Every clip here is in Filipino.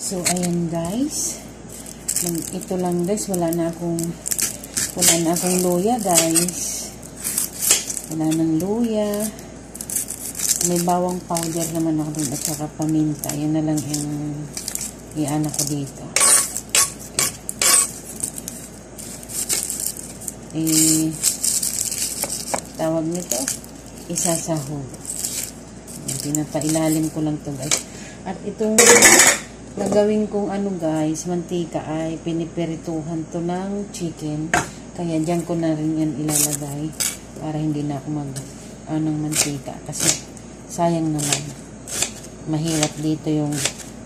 So, ayan guys. Ito lang guys. Wala na akong luya guys. Wala nang luya. May bawang powder naman ako doon at saka paminta. Yan na lang yung i-ano ko dito. Tawag nito, isasahog. Pinapailalim ko lang to guys. At itong gagawin kong ano guys, mantika ay piniperituhan to ng chicken. Kaya dyan ko na rin yan ilalagay para hindi na ako ng mantika. Kasi sayang naman. Mahirap dito yung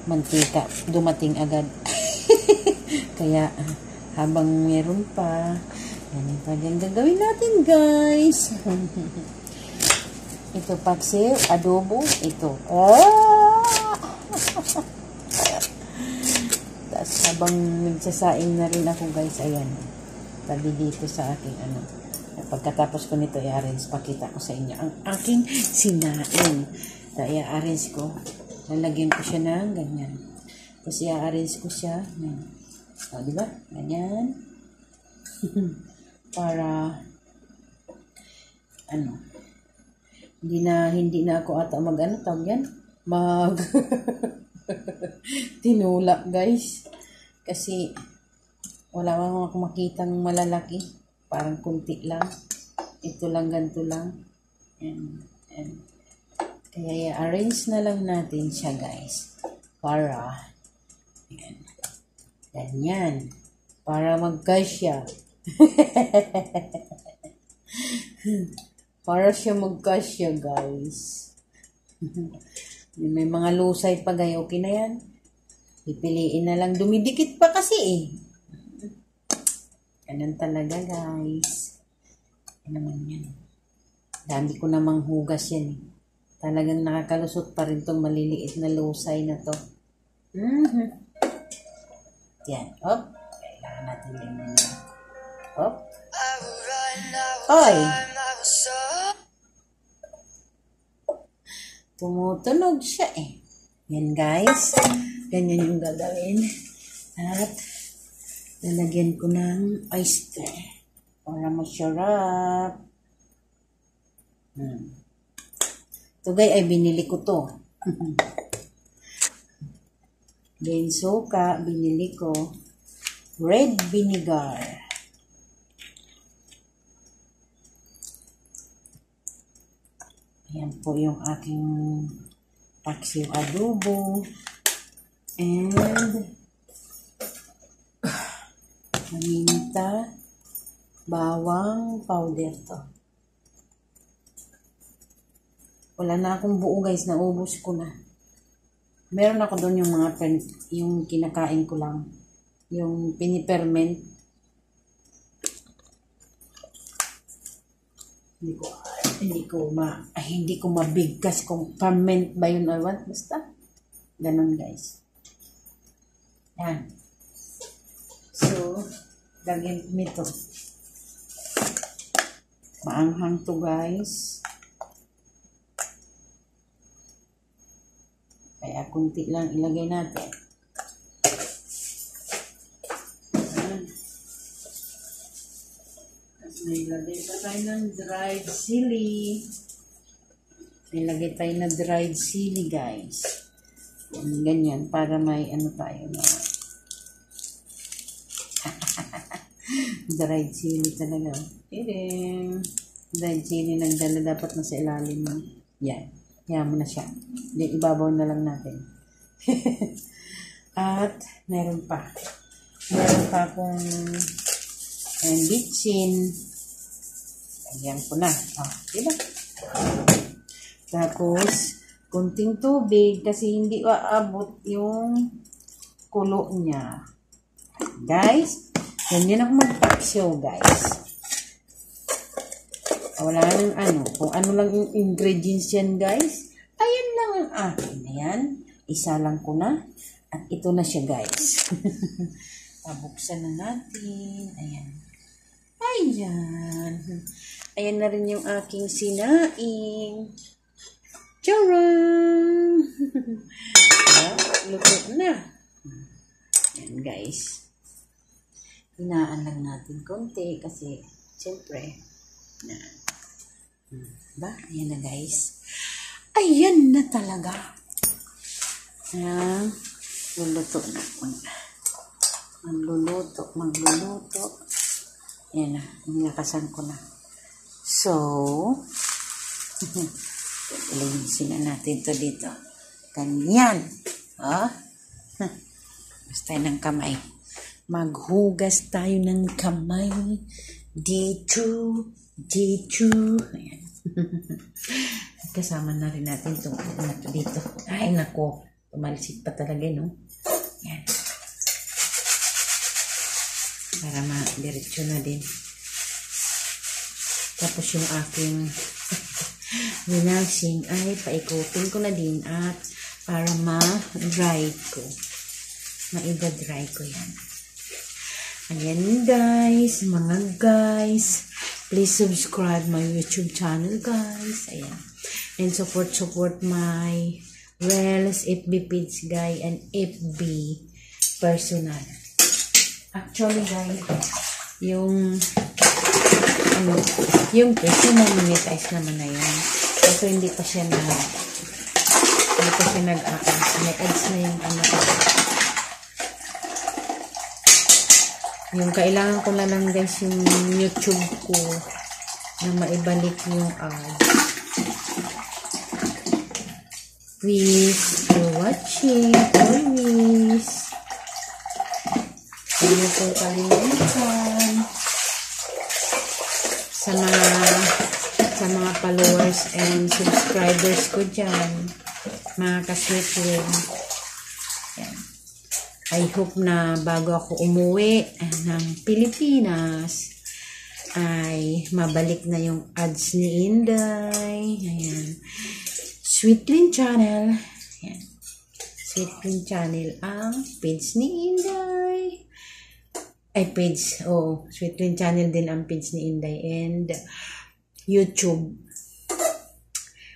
mantika. Dumating agad. Kaya habang meron pa, yan pa dyan gagawin natin guys. Ito paksiw, adobo, ito. Tapos habang nagsasaing na rin ako guys, ayan. Tabi dito sa aking ano. Pagkatapos ko nito i-arrange, pakita ko sa inyo ang aking sinaing. I-arrange ko. Lalagyan ko siya ng ganyan. Tapos i-arrange ko siya. O, diba? Ganyan. Para ano, hindi na ako ata tawag yan? Tinulak guys. Kasi wala akong makitang malalaki. Parang kunti lang. Ito lang, ganito lang. And kaya i-arrange na lang natin siya guys. Para ganyan. Para magkasya. Para siya magkasya guys. May mga lusay pa guys. Okay na yan. Pipiliin na lang. Dumidikit pa kasi eh. Ganun talaga guys. Ano naman yan. Dami ko namang hugas yan eh. Talagang nakakalusot pa rin tong maliliit na lusay na to. Yan. Op. Kailangan natin din na yan. Op. Oy! Tumutunog siya eh. Yan guys. Ganyan yung gagawin. At lalagyan ko ng oyster. Para masarap. Ito guys ay binili ko to. Then suka, binili ko. Red vinegar. Ayan po yung aking paksiw adobo. And paminta, bawang powder to. Wala na akong buo guys, naubos ko na. Meron ako doon yung mga yung kinakain ko lang. Yung piniperment. Hindi ko mabigkas kung ferment ba yun or what. Basta. Ganon guys. Yan. So, lagyan nito. Maanghang to guys. Kaya kunti lang ilagay natin. Nilagay pa tayo ng dried chili. Nilagay tayo ng dried chili guys. Ganyan para may ano tayo na dried chili talaga. Dried chili nagdala dapat na sa ilalim mo. Yan. Kaya mo na siya. Ibabaw na lang natin. At meron pa. Meron pa akong bitchin. Ayan ko na. Diba? Tapos, kunting tubig kasi hindi aabot yung kulo niya. Guys, ganyan ako magpaksyo, guys. Wala nang ano. Kung ano lang yung ingredients yan, guys. Ayan lang ang akin. Ayan. Isa lang ko na. At ito na siya, guys. Pabuksan na natin. Ayan. Ayan. Ayan na rin yung aking sinaing. Charan! Luto na. Yan guys. Hinaan lang natin konti kasi siyempre na diba? Ayan na guys. Ayan na talaga. Ayan. Luluto na. Magluluto. Ayan na. Nilakasan ko na. So, ilinisin na natin to dito. Ganyan. Oh. Basta ng kamay. Maghugas tayo ng kamay. Dito. Ayan. Kasama na rin natin itong dito. Ay, nako. Tumalisik pa talaga, no? Ayan. Para ma-diretso na din. Tapos yung aking minasing ay paikutin ko na din at para ma-dry ko. Ma-dry ko yan. Ayan guys, mga guys. Please subscribe my YouTube channel guys. Ayan. And support my Reels, FB page guys, and FB personal. Actually guys, yung page na monetize naman na yun. Kasi hindi pa siya nag-a-ads. May ads na yung yung kailangan ko na lang guys yung YouTube ko na maibalik yung ads. Please, you're watching always. Huwag niyo pong kalimutan sa mga followers and subscribers ko dyan, mga kaswitwin. I hope na bago ako umuwi ng Pilipinas ay mabalik na yung ads ni Inday. Ayan. Sweetlyn Channel. Ayan. Sweetlyn Channel ang page ni Inday. Ay, page. Oh, Sweetlyn Channel din ang page ni Inday. And YouTube.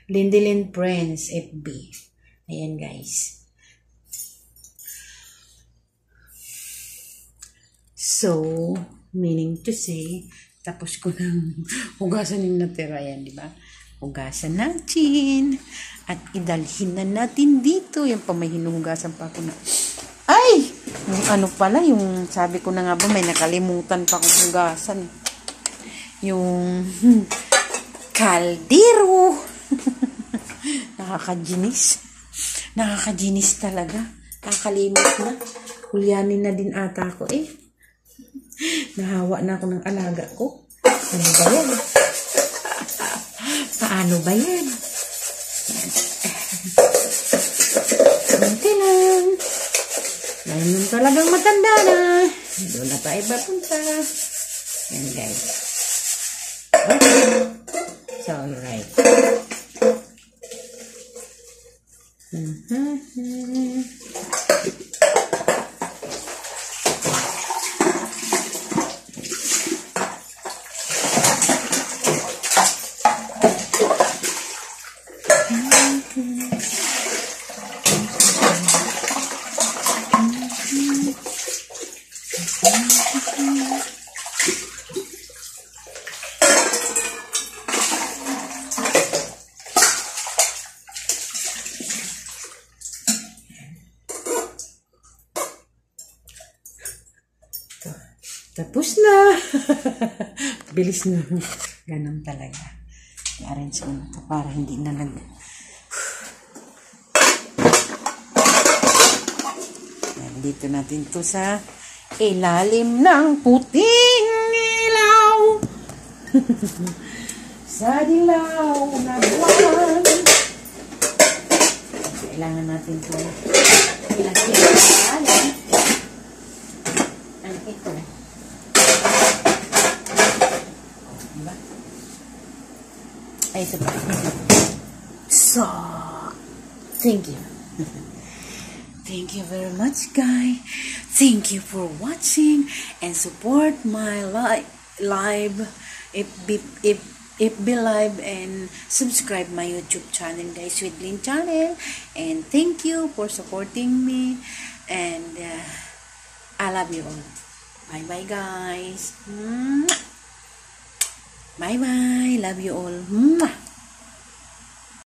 Lindilyn Friends, FB. Ayan, guys. So, meaning to say, tapos ko nang hugasan yung natira. Ayan, di ba? Hugasan natin. At idalhin na natin dito. Yung pa may hinuhugasan pa ako na. Ay! Yung ano pala, yung sabi ko na nga ba, may nakalimutan pa akong hugasan. Yung kaldero. Nakakajinis. Nakakajinis talaga. Nakakalimot na. Hulyanin na din ata ako eh. Nahawa na ako ng alaga ko. Ano ba yan? Paano ba yan? Kunti lang. Ngayon talagang matanda na. Doon na tayo papunta. Yan guys. Okay. So, alright. Tapos na. Bilis na. Ganun talaga. I-arrange ko na ito para hindi na dito natin to sa ilalim ng puting ilaw. Sa dilaw na buwan. Kailangan natin to ilagay sa ilalim. Ang ito. Diba? Ay, ito ba? So, thank you. Thank you very much, guys. Thank you for watching and support my live FB live and subscribe my YouTube channel, guys, Sweetlyn Channel. And thank you for supporting me And I love you all. Bye-bye, guys. Bye-bye. Love you all.